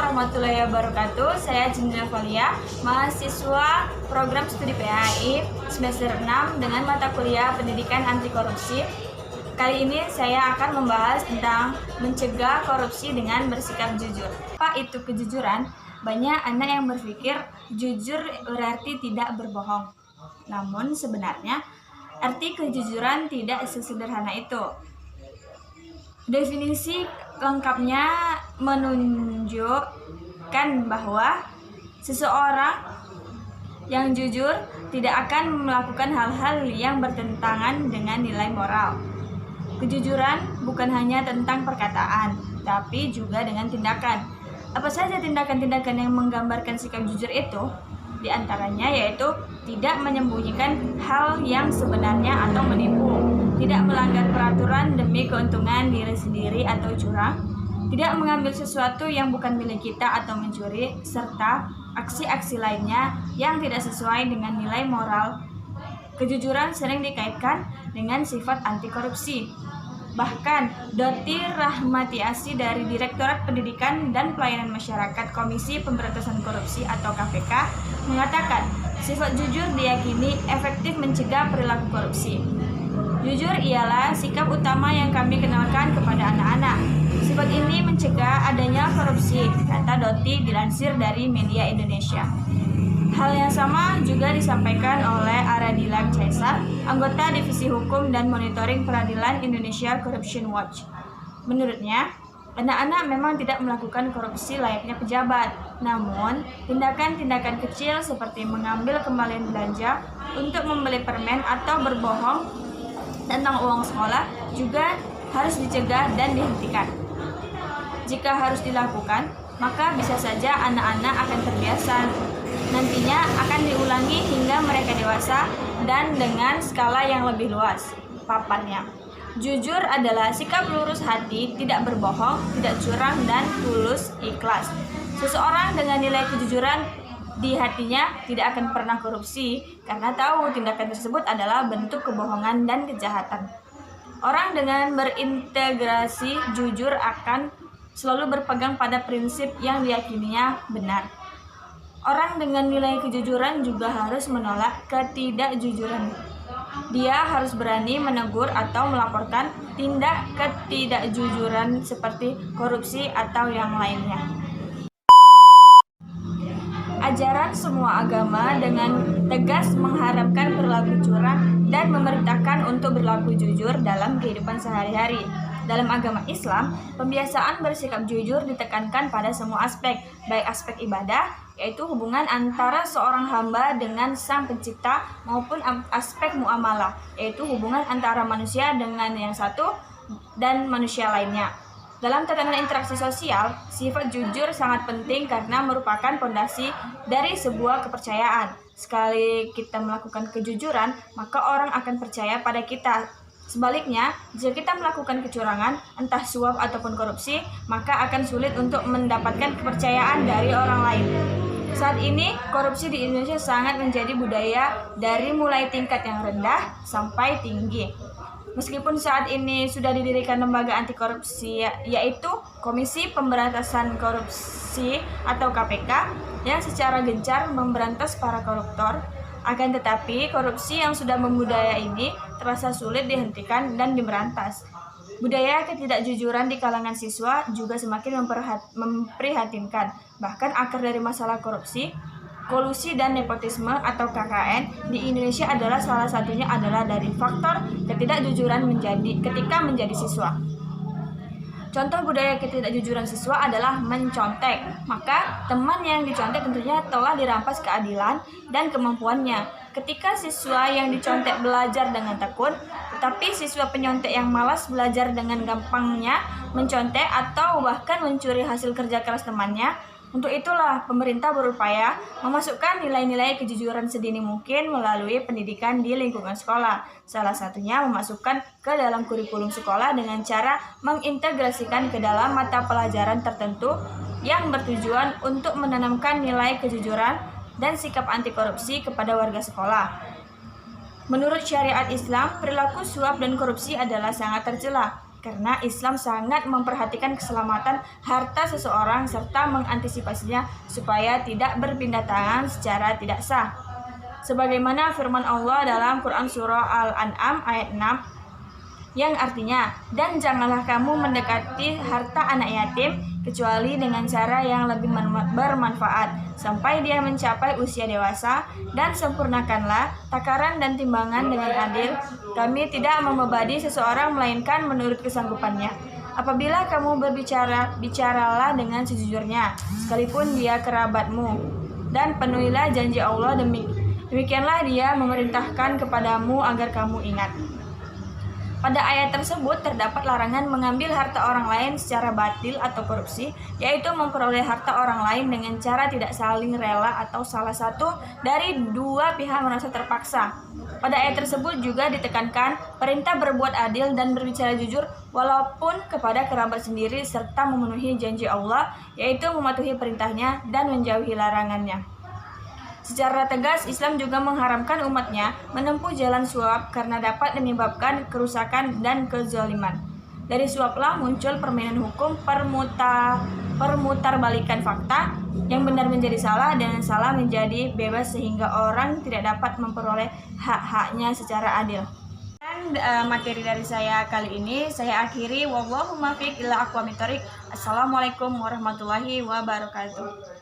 warahmatullahi wabarakatuh. Saya Jendela Valia, mahasiswa program studi PAI semester 6 dengan mata kuliah Pendidikan Anti Korupsi. Kali ini saya akan membahas tentang mencegah korupsi dengan bersikap jujur. Apa itu kejujuran? Banyak anak yang berpikir jujur berarti tidak berbohong. Namun sebenarnya arti kejujuran tidak sesederhana itu. Definisi lengkapnya menunjukkan bahwa seseorang yang jujur tidak akan melakukan hal-hal yang bertentangan dengan nilai moral. Kejujuran bukan hanya tentang perkataan, tapi juga dengan tindakan. Apa saja tindakan-tindakan yang menggambarkan sikap jujur itu? Di antaranya yaitu tidak menyembunyikan hal yang sebenarnya atau menipu, tidak melanggar peraturan demi keuntungan diri sendiri atau curang, tidak mengambil sesuatu yang bukan milik kita atau mencuri, serta aksi-aksi lainnya yang tidak sesuai dengan nilai moral. Kejujuran sering dikaitkan dengan sifat anti korupsi. Bahkan, Doti Rahmati Asih dari Direktorat Pendidikan dan Pelayanan Masyarakat Komisi Pemberantasan Korupsi atau KPK mengatakan, sifat jujur diyakini efektif mencegah perilaku korupsi. Jujur ialah sikap utama yang kami kenalkan kepada anak-anak. Sifat ini mencegah adanya korupsi, kata Doti dilansir dari Media Indonesia. Hal yang sama juga disampaikan oleh Aradilan Caesar, anggota Divisi Hukum dan Monitoring Peradilan Indonesia Corruption Watch. Menurutnya, anak-anak memang tidak melakukan korupsi layaknya pejabat. Namun, tindakan-tindakan kecil seperti mengambil kembalian belanja untuk membeli permen atau berbohong tentang uang sekolah juga harus dicegah dan dihentikan. Jika harus dilakukan, maka bisa saja anak-anak akan terbiasa. Nantinya akan diulangi hingga mereka dewasa dan dengan skala yang lebih luas. Paparnya, jujur adalah sikap lurus hati, tidak berbohong, tidak curang, dan tulus ikhlas. Seseorang dengan nilai kejujuran di hatinya tidak akan pernah korupsi karena tahu tindakan tersebut adalah bentuk kebohongan dan kejahatan. Orang dengan berintegrasi jujur akan selalu berpegang pada prinsip yang diyakininya benar. Orang dengan nilai kejujuran juga harus menolak ketidakjujuran. Dia harus berani menegur atau melaporkan tindak ketidakjujuran seperti korupsi atau yang lainnya. Ajaran semua agama dengan tegas mengharapkan perilaku curang dan memerintahkan untuk berlaku jujur dalam kehidupan sehari-hari. Dalam agama Islam, pembiasaan bersikap jujur ditekankan pada semua aspek, baik aspek ibadah, yaitu hubungan antara seorang hamba dengan Sang Pencipta, maupun aspek muamalah, yaitu hubungan antara manusia dengan yang satu dan manusia lainnya. Dalam tatanan interaksi sosial, sifat jujur sangat penting karena merupakan pondasi dari sebuah kepercayaan. Sekali kita melakukan kejujuran, maka orang akan percaya pada kita. Sebaliknya, jika kita melakukan kecurangan, entah suap ataupun korupsi, maka akan sulit untuk mendapatkan kepercayaan dari orang lain. Saat ini, korupsi di Indonesia sangat menjadi budaya dari mulai tingkat yang rendah sampai tinggi. Meskipun saat ini sudah didirikan lembaga anti korupsi, yaitu Komisi Pemberantasan Korupsi atau KPK, yang secara gencar memberantas para koruptor, akan tetapi korupsi yang sudah membudaya ini terasa sulit dihentikan dan diberantas. Budaya ketidakjujuran di kalangan siswa juga semakin memprihatinkan. Bahkan akar dari masalah korupsi, kolusi dan nepotisme atau KKN di Indonesia adalah salah satunya adalah dari faktor ketidakjujuran ketika menjadi siswa. Contoh budaya ketidakjujuran siswa adalah mencontek. Maka teman yang dicontek tentunya telah dirampas keadilan dan kemampuannya. Ketika siswa yang dicontek belajar dengan tekun, tetapi siswa penyontek yang malas belajar dengan gampangnya mencontek atau bahkan mencuri hasil kerja keras temannya. Untuk itulah pemerintah berupaya memasukkan nilai-nilai kejujuran sedini mungkin melalui pendidikan di lingkungan sekolah. Salah satunya memasukkan ke dalam kurikulum sekolah dengan cara mengintegrasikan ke dalam mata pelajaran tertentu yang bertujuan untuk menanamkan nilai kejujuran dan sikap anti korupsi kepada warga sekolah. Menurut syariat Islam, perilaku suap dan korupsi adalah sangat tercela. karena Islam sangat memperhatikan keselamatan harta seseorang serta mengantisipasinya supaya tidak berpindah tangan secara tidak sah. Sebagaimana firman Allah dalam Quran Surah Al-An'am ayat 6 yang artinya, dan janganlah kamu mendekati harta anak yatim kecuali dengan cara yang lebih bermanfaat sampai dia mencapai usia dewasa, dan sempurnakanlah takaran dan timbangan dengan adil. Kami tidak membebani seseorang melainkan menurut kesanggupannya. Apabila kamu berbicara, bicaralah dengan sejujurnya sekalipun dia kerabatmu, dan penuhilah janji Allah. Demikianlah dia memerintahkan kepadamu agar kamu ingat. Pada ayat tersebut terdapat larangan mengambil harta orang lain secara batil atau korupsi, yaitu memperoleh harta orang lain dengan cara tidak saling rela atau salah satu dari dua pihak merasa terpaksa. Pada ayat tersebut juga ditekankan perintah berbuat adil dan berbicara jujur walaupun kepada kerabat sendiri serta memenuhi janji Allah, yaitu mematuhi perintahnya dan menjauhi larangannya. Secara tegas, Islam juga mengharamkan umatnya menempuh jalan suap karena dapat menyebabkan kerusakan dan kezaliman. Dari suaplah muncul permainan hukum permutarbalikan fakta, yang benar menjadi salah dan yang salah menjadi bebas sehingga orang tidak dapat memperoleh hak-haknya secara adil. Dan materi dari saya kali ini saya akhiri. Wallahumma fiq ila aqwamit thoriq. Assalamualaikum warahmatullahi wabarakatuh.